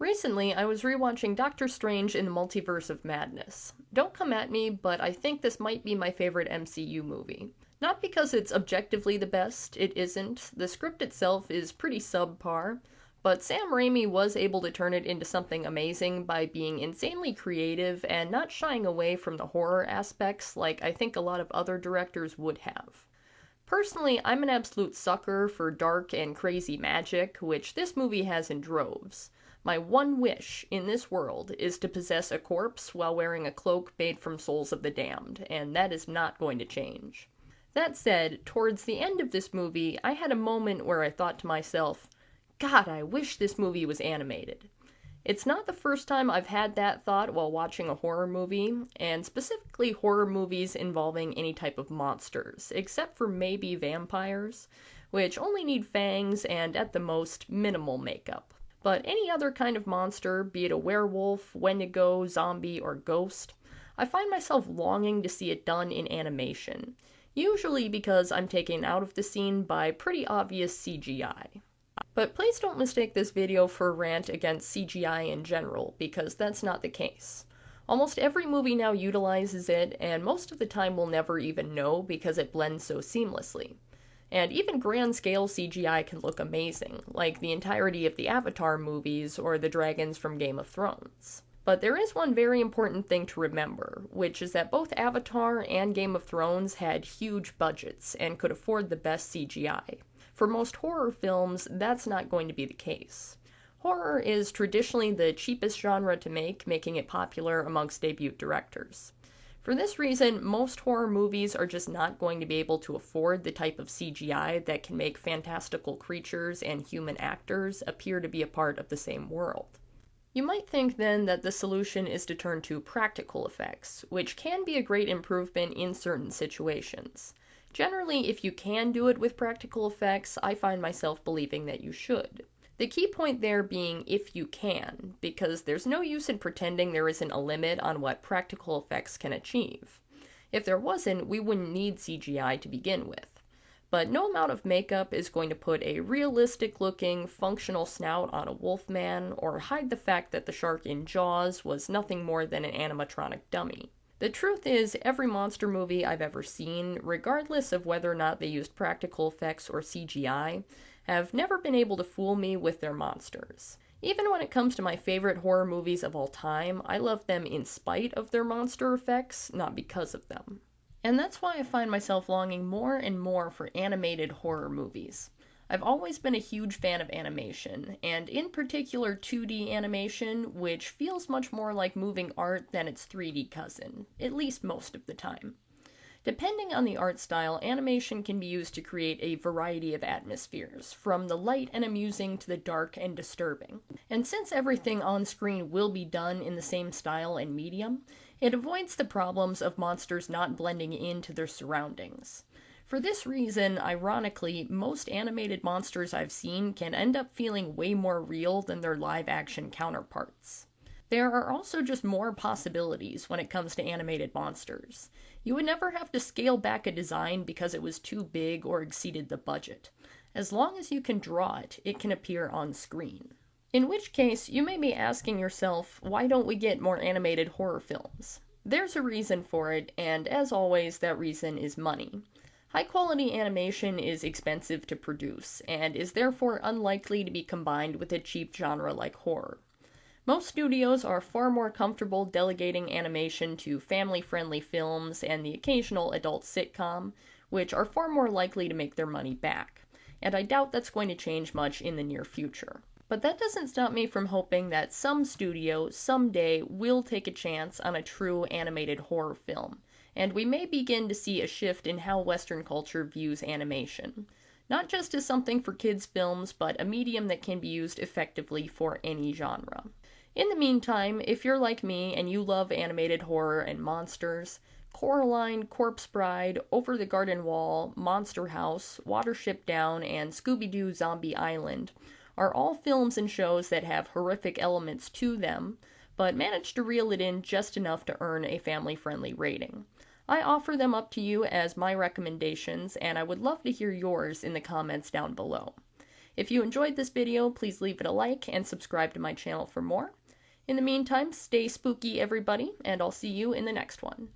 Recently, I was rewatching Doctor Strange in the Multiverse of Madness. Don't come at me, but I think this might be my favorite MCU movie. Not because it's objectively the best, it isn't. The script itself is pretty subpar, but Sam Raimi was able to turn it into something amazing by being insanely creative and not shying away from the horror aspects like I think a lot of other directors would have. Personally, I'm an absolute sucker for dark and crazy magic, which this movie has in droves. My one wish in this world is to possess a corpse while wearing a cloak made from souls of the damned, and that is not going to change. That said, towards the end of this movie, I had a moment where I thought to myself, God, I wish this movie was animated. It's not the first time I've had that thought while watching a horror movie, and specifically horror movies involving any type of monsters, except for maybe vampires, which only need fangs and, at the most, minimal makeup. But any other kind of monster, be it a werewolf, wendigo, zombie, or ghost, I find myself longing to see it done in animation, usually because I'm taken out of the scene by pretty obvious CGI. But please don't mistake this video for a rant against CGI in general, because that's not the case. Almost every movie now utilizes it, and most of the time we'll never even know because it blends so seamlessly. And even grand-scale CGI can look amazing, like the entirety of the Avatar movies or the dragons from Game of Thrones. But there is one very important thing to remember, which is that both Avatar and Game of Thrones had huge budgets and could afford the best CGI. For most horror films, that's not going to be the case. Horror is traditionally the cheapest genre to make, making it popular amongst debut directors. For this reason, most horror movies are just not going to be able to afford the type of CGI that can make fantastical creatures and human actors appear to be a part of the same world. You might think then that the solution is to turn to practical effects, which can be a great improvement in certain situations. Generally, if you can do it with practical effects, I find myself believing that you should. The key point there being if you can, because there's no use in pretending there isn't a limit on what practical effects can achieve. If there wasn't, we wouldn't need CGI to begin with. But no amount of makeup is going to put a realistic-looking, functional snout on a wolfman, or hide the fact that the shark in Jaws was nothing more than an animatronic dummy. The truth is, every monster movie I've ever seen, regardless of whether or not they used practical effects or CGI, have never been able to fool me with their monsters. Even when it comes to my favorite horror movies of all time, I love them in spite of their monster effects, not because of them. And that's why I find myself longing more and more for animated horror movies. I've always been a huge fan of animation, and in particular 2D animation, which feels much more like moving art than its 3D cousin, at least most of the time. Depending on the art style, animation can be used to create a variety of atmospheres, from the light and amusing to the dark and disturbing. And since everything on screen will be done in the same style and medium, it avoids the problems of monsters not blending into their surroundings. For this reason, ironically, most animated monsters I've seen can end up feeling way more real than their live-action counterparts. There are also just more possibilities when it comes to animated monsters. You would never have to scale back a design because it was too big or exceeded the budget. As long as you can draw it, it can appear on screen. In which case, you may be asking yourself, why don't we get more animated horror films? There's a reason for it, and as always, that reason is money. High-quality animation is expensive to produce, and is therefore unlikely to be combined with a cheap genre like horror. Most studios are far more comfortable delegating animation to family-friendly films and the occasional adult sitcom, which are far more likely to make their money back, and I doubt that's going to change much in the near future. But that doesn't stop me from hoping that some studio, someday, will take a chance on a true animated horror film, and we may begin to see a shift in how Western culture views animation. Not just as something for kids' films, but a medium that can be used effectively for any genre. In the meantime, if you're like me and you love animated horror and monsters, Coraline, Corpse Bride, Over the Garden Wall, Monster House, Watership Down, and Scooby-Doo Zombie Island are all films and shows that have horrific elements to them, but manage to reel it in just enough to earn a family-friendly rating. I offer them up to you as my recommendations, and I would love to hear yours in the comments down below. If you enjoyed this video, please leave it a like and subscribe to my channel for more. In the meantime, stay spooky everybody, and I'll see you in the next one.